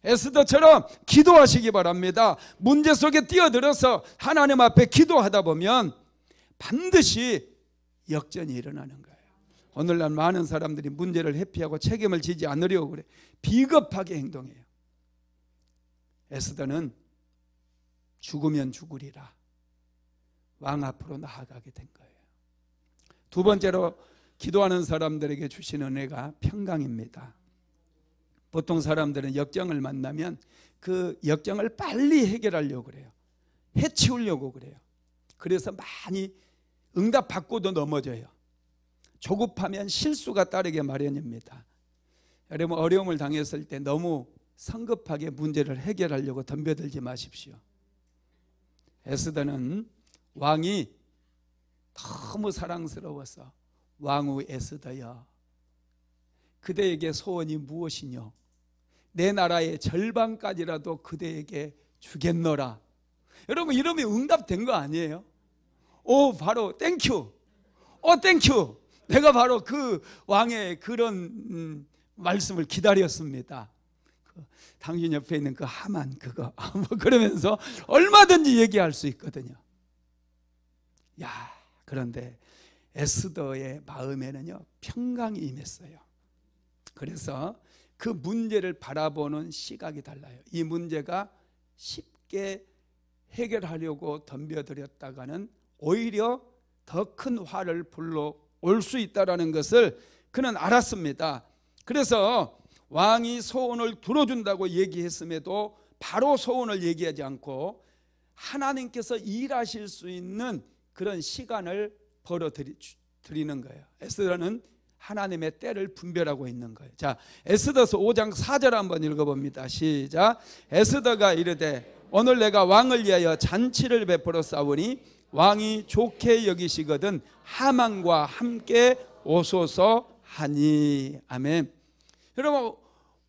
에스더처럼 기도하시기 바랍니다. 문제 속에 뛰어들어서 하나님 앞에 기도하다 보면 반드시 역전이 일어나는 거예요. 오늘날 많은 사람들이 문제를 회피하고 책임을 지지 않으려고 그래. 비겁하게 행동해요. 에스더는 죽으면 죽으리라 왕 앞으로 나아가게 된 거예요. 두 번째로 기도하는 사람들에게 주신 은혜가 평강입니다. 보통 사람들은 역경을 만나면 그 역경을 빨리 해결하려고 그래요. 해치우려고 그래요. 그래서 많이 응답받고도 넘어져요. 조급하면 실수가 따르게 마련입니다. 여러분, 어려움을 당했을 때 너무 성급하게 문제를 해결하려고 덤벼들지 마십시오. 에스더는 왕이 너무 사랑스러워서 왕후 에스더여 그대에게 소원이 무엇이뇨 내 나라의 절반까지라도 그대에게 주겠노라. 여러분, 이러면 응답된 거 아니에요? 오, 바로 땡큐. 땡큐. 내가 바로 그 왕의 그런 말씀을 기다렸습니다. 당신 옆에 있는 그 하만 그거 뭐 그러면서 얼마든지 얘기할 수 있거든요. 야, 그런데 에스더의 마음에는요 평강이 임했어요. 그래서 그 문제를 바라보는 시각이 달라요. 이 문제가 쉽게 해결하려고 덤벼들었다가는 오히려 더 큰 화를 불러올 수 있다는 것을 그는 알았습니다. 그래서 왕이 소원을 들어준다고 얘기했음에도 바로 소원을 얘기하지 않고 하나님께서 일하실 수 있는 그런 시간을 벌어드리는 거예요. 에스더는 하나님의 때를 분별하고 있는 거예요. 자, 에스더서 5장 4절 한번 읽어봅니다. 시작. 에스더가 이르되 오늘 내가 왕을 위하여 잔치를 베풀어 싸우니 왕이 좋게 여기시거든 하만과 함께 오소서 하니. 아멘. 여러분,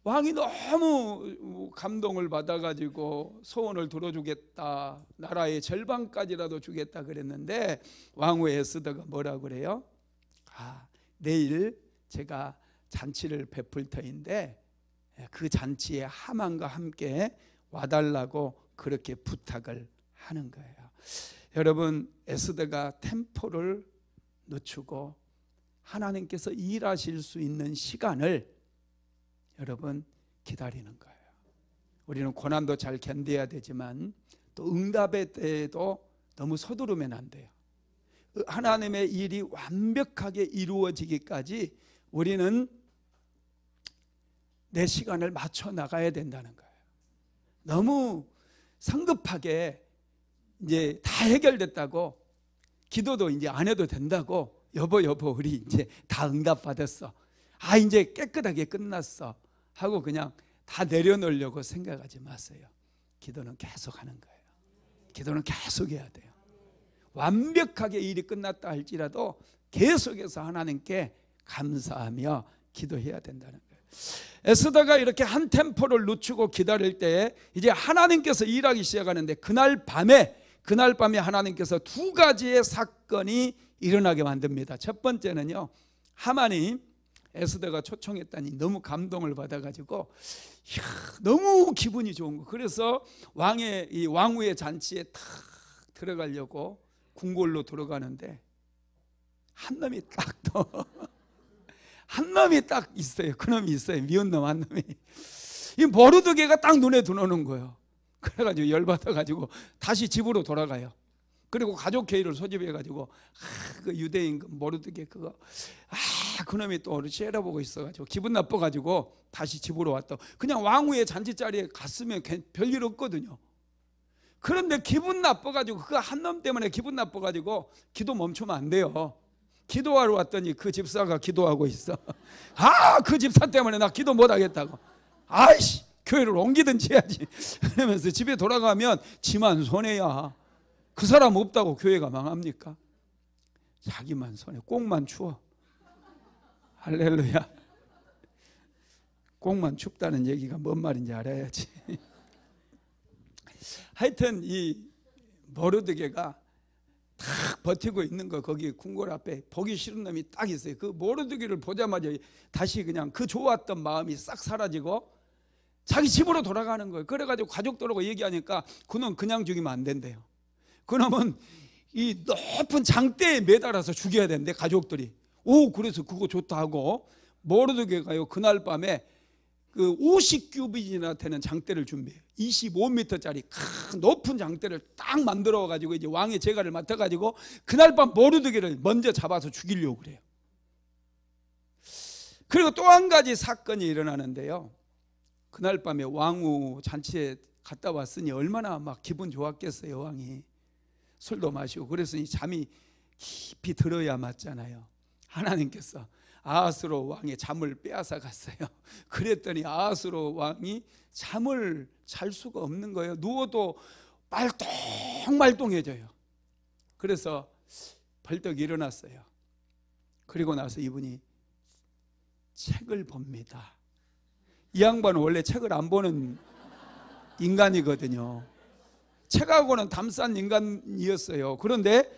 왕이 너무 감동을 받아가지고 소원을 들어주겠다, 나라의 절반까지라도 주겠다 그랬는데 왕후 에스더가 뭐라고 그래요? 내일 제가 잔치를 베풀 터인데 그 잔치에 하만과 함께 와달라고 그렇게 부탁을 하는 거예요. 여러분, 에스더가 템포를 늦추고 하나님께서 일하실 수 있는 시간을 여러분 기다리는 거예요. 우리는 고난도 잘 견뎌야 되지만 또 응답의 때에도 너무 서두르면 안 돼요. 하나님의 일이 완벽하게 이루어지기까지 우리는 내 시간을 맞춰 나가야 된다는 거예요. 너무 성급하게 이제 다 해결됐다고, 기도도 이제 안 해도 된다고, 여보 우리 이제 다 응답 받았어, 이제 깨끗하게 끝났어 하고 그냥 다 내려놓으려고 생각하지 마세요. 기도는 계속 하는 거예요. 기도는 계속 해야 돼요. 완벽하게 일이 끝났다 할지라도 계속해서 하나님께 감사하며 기도해야 된다는 거예요. 에스더가 이렇게 한 템포를 늦추고 기다릴 때 이제 하나님께서 일하기 시작하는데 그날 밤에 하나님께서 두 가지의 사건이 일어나게 만듭니다. 첫 번째는요, 하만이 에스더가 초청했다니 너무 감동을 받아가지고 너무 기분이 좋은 거. 그래서 이 왕후의 잔치에 탁 들어가려고 궁궐로 들어가는데 한 놈이 딱 있어요. 그놈이 있어요. 미운 놈 한 놈이. 이 모르드게가 딱 눈에 들어오는 거예요. 그래가지고 열받아가지고 다시 집으로 돌아가요. 그리고 가족 회의를 소집해가지고 그 유대인 모르드게 그놈이 또 쳐다보고 있어가지고 기분 나빠가지고 다시 집으로 왔다. 그냥 왕후의 잔치자리에 갔으면 별일 없거든요. 그런데 기분 나빠가지고 그 한 놈 때문에 기분 나빠가지고 기도 멈추면 안 돼요. 기도하러 왔더니 그 집사가 기도하고 있어. 그 집사 때문에 나 기도 못하겠다고. 아이씨, 교회를 옮기든지 해야지. 그러면서 집에 돌아가면 지만 손해야. 그 사람 없다고 교회가 망합니까? 자기만 손해. 꼭만 추워. 할렐루야. 꼭만 춥다는 얘기가 뭔 말인지 알아야지. 하여튼 이 모르드게가 딱 버티고 있는 거, 거기 궁궐 앞에 보기 싫은 놈이 딱 있어요. 그 모르드게를 보자마자 다시 그냥 그 좋았던 마음이 싹 사라지고 자기 집으로 돌아가는 거예요. 그래가지고 가족들하고 얘기하니까 그놈 그냥 죽이면 안 된대요. 그놈은 이 높은 장대에 매달아서 죽여야 되는데 가족들이 그래서 그거 좋다 하고 모르드게가요 그날 밤에 그 50규빗이나 되는 장대를 준비해요. 25m짜리 큰 높은 장대를 딱 만들어 가지고 이제 왕의 제가를 맡아 가지고 그날 밤 모르드게를 먼저 잡아서 죽이려고 그래요. 그리고 또 한 가지 사건이 일어나는데요. 그날 밤에 왕후 잔치에 갔다 왔으니 얼마나 막 기분 좋았겠어요. 왕이 술도 마시고 그랬으니 잠이 깊이 들어야 맞잖아요. 하나님께서 아하스로 왕의 잠을 빼앗아 갔어요. 그랬더니 아하스로 왕이 잠을 잘 수가 없는 거예요. 누워도 말똥말똥해져요. 그래서 벌떡 일어났어요. 그리고 나서 이분이 책을 봅니다. 이 양반은 원래 책을 안 보는 인간이거든요. 책하고는 담싼 인간이었어요. 그런데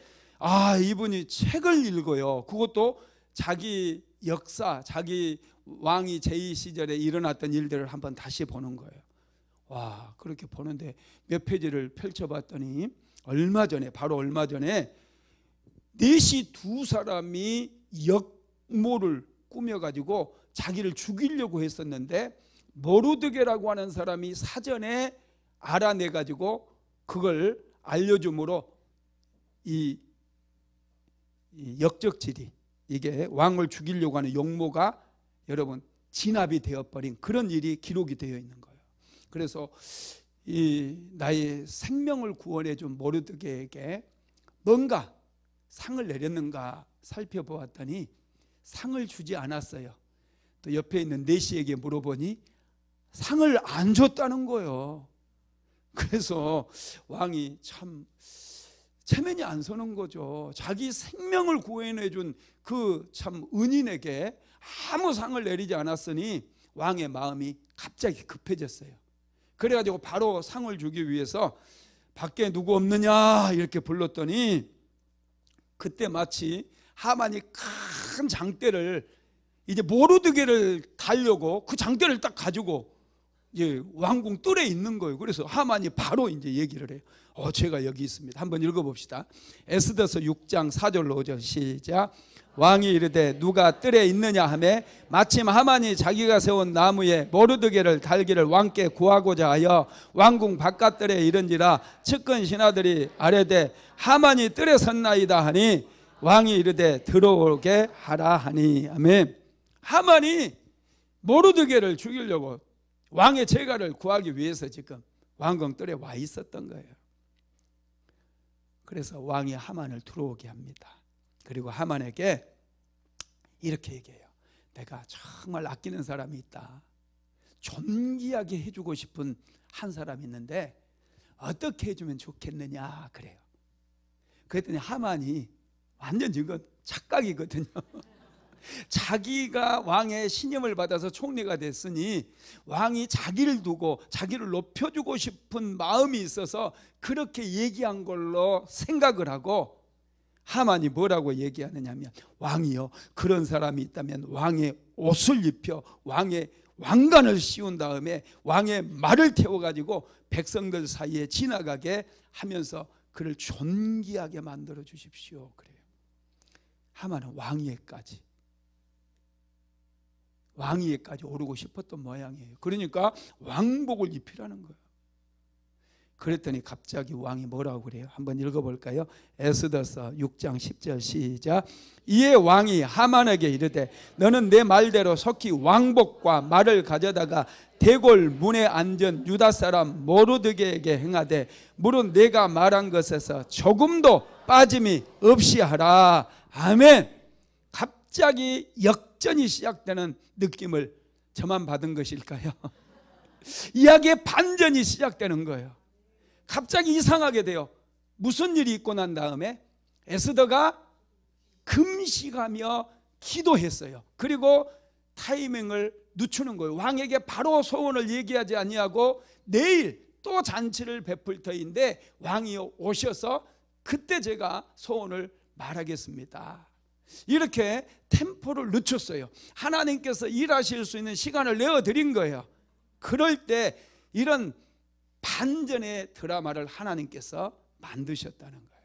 이분이 책을 읽어요. 그것도 자기 역사, 자기 왕이 제2 시절에 일어났던 일들을 한번 다시 보는 거예요. 와, 그렇게 보는데 몇 페이지를 펼쳐봤더니 바로 얼마 전에 넷이 두 사람이 역모를 꾸며가지고 자기를 죽이려고 했었는데 모르드게라고 하는 사람이 사전에 알아내가지고 그걸 알려줌으로 이 역적질이, 이게 왕을 죽이려고 하는 역모가 여러분 진압이 되어버린 그런 일이 기록이 되어 있는 거예요. 그래서 이 나의 생명을 구원해 준 모르드게에게 뭔가 상을 내렸는가 살펴보았더니 상을 주지 않았어요. 또 옆에 있는 내시에게 물어보니 상을 안 줬다는 거예요. 그래서 왕이 참 체면이 안 서는 거죠. 자기 생명을 구원해 준 그 참 은인에게 아무 상을 내리지 않았으니 왕의 마음이 갑자기 급해졌어요. 그래가지고 바로 상을 주기 위해서 밖에 누구 없느냐 이렇게 불렀더니 그때 마치 하만이 큰 장대를 이제 모르드게를 달려고 그 장대를 딱 가지고 이제 왕궁 뜰에 있는 거예요. 그래서 하만이 바로 이제 얘기를 해요. 제가 여기 있습니다. 한번 읽어봅시다. 에스더서 6장 4절로 5절 시작. 왕이 이르되 누가 뜰에 있느냐 하매 마침 하만이 자기가 세운 나무에 모르드게를 달기를 왕께 구하고자 하여 왕궁 바깥뜰에 이른지라 측근 신하들이 아뢰되 하만이 뜰에 섰나이다 하니 왕이 이르되 들어오게 하라 하니. 아멘. 하만이 모르드게를 죽이려고 왕의 재가를 구하기 위해서 지금 왕궁 뜰에 와 있었던 거예요. 그래서 왕이 하만을 들어오게 합니다. 그리고 하만에게 이렇게 얘기해요. 내가 정말 아끼는 사람이 있다. 존귀하게 해주고 싶은 한 사람이 있는데 어떻게 해주면 좋겠느냐 그래요. 그랬더니 하만이 완전 이건 착각이거든요. 자기가 왕의 신임을 받아서 총리가 됐으니 왕이 자기를 두고 자기를 높여주고 싶은 마음이 있어서 그렇게 얘기한 걸로 생각을 하고, 하만이 뭐라고 얘기하느냐면 왕이요 그런 사람이 있다면 왕의 옷을 입혀 왕의 왕관을 씌운 다음에 왕의 말을 태워가지고 백성들 사이에 지나가게 하면서 그를 존귀하게 만들어 주십시오 그래요. 하만은 왕위에까지 오르고 싶었던 모양이에요. 그러니까 왕복을 입히라는 거예요. 그랬더니 갑자기 왕이 뭐라고 그래요? 한번 읽어볼까요? 에스더서 6장 10절 시작. 이에 왕이 하만에게 이르되 너는 내 말대로 속히 왕복과 말을 가져다가 대궐 문에 앉은 유다 사람 모르드게에게 행하되 물은 내가 말한 것에서 조금도 빠짐이 없이 하라. 아멘. 갑자기 역전이 시작되는 느낌을 저만 받은 것일까요? 이야기의 반전이 시작되는 거예요. 갑자기 이상하게 돼요. 무슨 일이 있고 난 다음에 에스더가 금식하며 기도했어요. 그리고 타이밍을 늦추는 거예요. 왕에게 바로 소원을 얘기하지 아니하고 내일 또 잔치를 베풀 터인데 왕이 오셔서 그때 제가 소원을 말하겠습니다. 이렇게 템포를 늦췄어요. 하나님께서 일하실 수 있는 시간을 내어드린 거예요. 그럴 때 이런 반전의 드라마를 하나님께서 만드셨다는 거예요.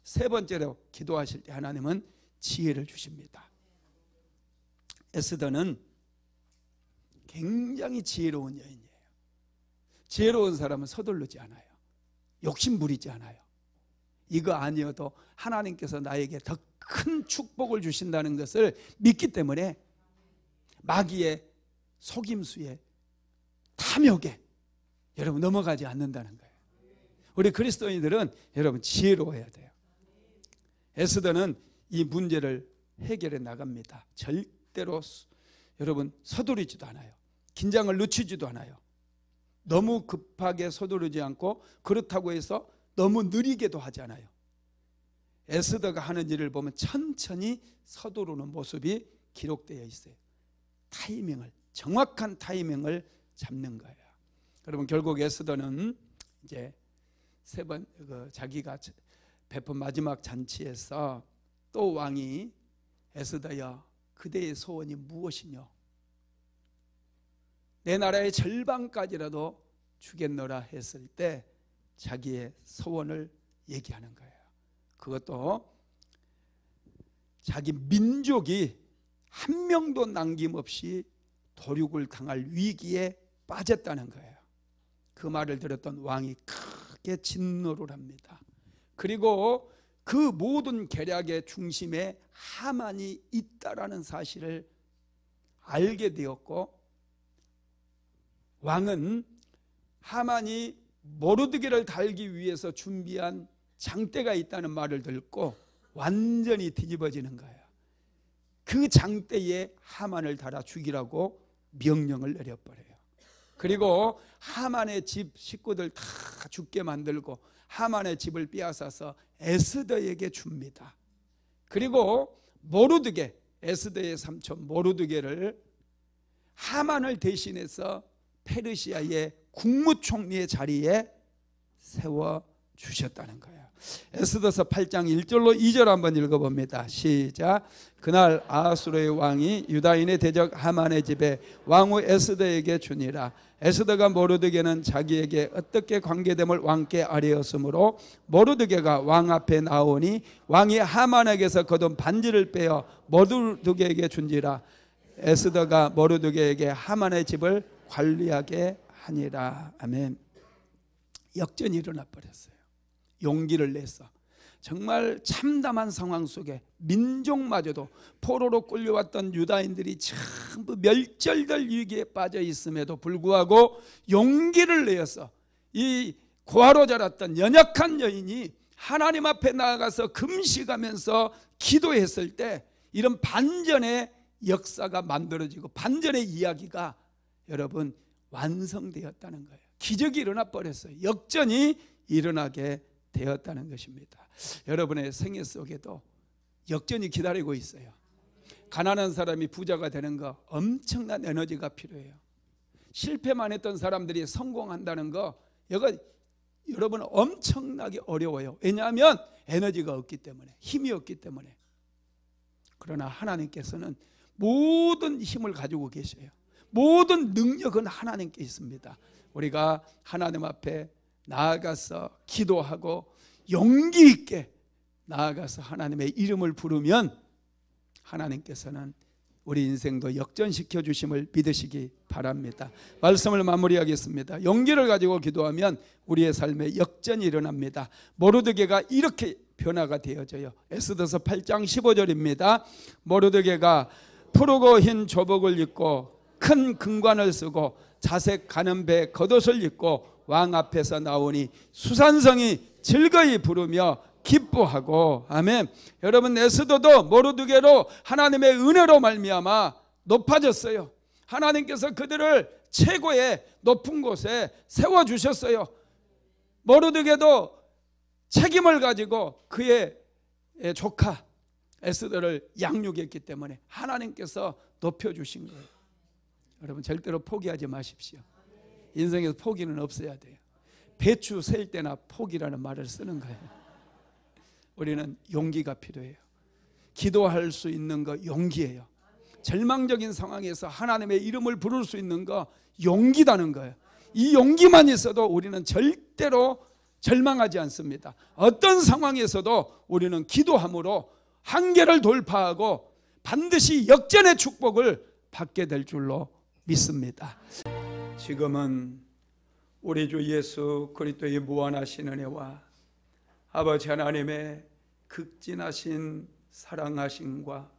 세 번째로 기도하실 때 하나님은 지혜를 주십니다. 에스더는 굉장히 지혜로운 여인이에요. 지혜로운 사람은 서두르지 않아요. 욕심 부리지 않아요. 이거 아니어도 하나님께서 나에게 더 큰 축복을 주신다는 것을 믿기 때문에 마귀의 속임수에 탐욕에 여러분 넘어가지 않는다는 거예요. 우리 그리스도인들은 여러분 지혜로워야 돼요. 에스더는 이 문제를 해결해 나갑니다. 절대로 여러분 서두르지도 않아요. 긴장을 늦추지도 않아요. 너무 급하게 서두르지 않고 그렇다고 해서 너무 느리게도 하지 않아요. 에스더가 하는 일을 보면 천천히 서두르는 모습이 기록되어 있어요. 정확한 타이밍을 잡는 거예요. 여러분 결국 에스더는 이제 자기가 베푼 마지막 잔치에서 또 왕이 에스더여, 그대의 소원이 무엇이뇨? 내 나라의 절반까지라도 주겠노라 했을 때 자기의 소원을 얘기하는 거예요. 그것도 자기 민족이 한 명도 남김없이 도륙을 당할 위기에 빠졌다는 거예요. 그 말을 들었던 왕이 크게 진노를 합니다. 그리고 그 모든 계략의 중심에 하만이 있다라는 사실을 알게 되었고, 왕은 하만이 모르드게를 달기 위해서 준비한 장대가 있다는 말을 듣고 완전히 뒤집어지는 거예요. 그 장대에 하만을 달아 죽이라고 명령을 내려버려요. 그리고 하만의 집 식구들 다 죽게 만들고 하만의 집을 빼앗아서 에스더에게 줍니다. 그리고 모르드게, 에스더의 삼촌 모르드게를 하만을 대신해서 페르시아의 국무총리의 자리에 세워주셨다는 거예요. 에스더서 8장 1절로 2절 한번 읽어봅니다. 시작. 그날 아수르의 왕이 유다인의 대적 하만의 집에 왕후 에스더에게 주니라. 에스더가 모르드게는 자기에게 어떻게 관계됨을 왕께 아뢰었으므로 모르드게가 왕 앞에 나오니 왕이 하만에게서 거둔 반지를 빼어 모르드게에게 준지라. 에스더가 모르드게에게 하만의 집을 관리하게 하니라. 아멘. 역전이 일어나 버렸어요. 용기를 내서 정말 참담한 상황 속에 민족마저도 포로로 끌려왔던 유다인들이 전부 멸절될 위기에 빠져 있음에도 불구하고 용기를 내어서 이 고아로 자랐던 연약한 여인이 하나님 앞에 나아가서 금식하면서 기도했을 때 이런 반전의 역사가 만들어지고 반전의 이야기가 여러분 완성되었다는 거예요. 기적이 일어나 버렸어요. 역전이 일어나게 되었다는 것입니다. 여러분의 생애 속에도 역전이 기다리고 있어요. 가난한 사람이 부자가 되는 거 엄청난 에너지가 필요해요. 실패만 했던 사람들이 성공한다는 거 이거 여러분 엄청나게 어려워요. 왜냐하면 에너지가 없기 때문에, 힘이 없기 때문에. 그러나 하나님께서는 모든 힘을 가지고 계셔요. 모든 능력은 하나님께 있습니다. 우리가 하나님 앞에 나아가서 기도하고 용기 있게 나아가서 하나님의 이름을 부르면 하나님께서는 우리 인생도 역전시켜 주심을 믿으시기 바랍니다. 말씀을 마무리하겠습니다. 용기를 가지고 기도하면 우리의 삶에 역전이 일어납니다. 모르드게가 이렇게 변화가 되어져요. 에스더서 8장 15절입니다. 모르드게가 푸르고 흰 조복을 입고 큰 금관을 쓰고 자색 가는 배 겉옷을 입고 왕 앞에서 나오니 수산성이 즐거이 부르며 기뻐하고. 아멘. 여러분, 에스더도 모르드게로 하나님의 은혜로 말미암아 높아졌어요. 하나님께서 그들을 최고의 높은 곳에 세워주셨어요. 모르드게도 책임을 가지고 그의 조카 에스더를 양육했기 때문에 하나님께서 높여주신 거예요. 여러분, 절대로 포기하지 마십시오. 인생에서 포기는 없어야 돼요. 배추 셀 때나 포기라는 말을 쓰는 거예요. 우리는 용기가 필요해요. 기도할 수 있는 거 용기예요. 절망적인 상황에서 하나님의 이름을 부를 수 있는 거 용기다는 거예요. 이 용기만 있어도 우리는 절대로 절망하지 않습니다. 어떤 상황에서도 우리는 기도함으로 한계를 돌파하고 반드시 역전의 축복을 받게 될 줄로 믿습니다. 지금은 우리 주 예수 그리스도의 무한하신 은혜와 아버지 하나님의 극진하신 사랑하심과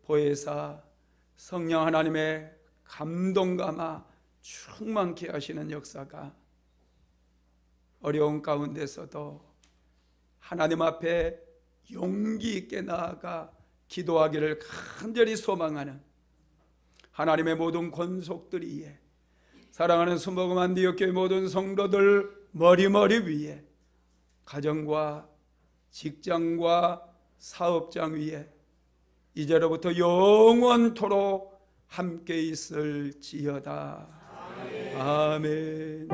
보혜사 성령 하나님의 감동감화 충만케 하시는 역사가 어려운 가운데서도 하나님 앞에 용기 있게 나아가 기도하기를 간절히 소망하는 하나님의 모든 권속들 위에, 사랑하는 순복음 안디옥교회 모든 성도들 머리머리 위에, 가정과 직장과 사업장 위에 이제로부터 영원토록 함께 있을지어다. 아멘.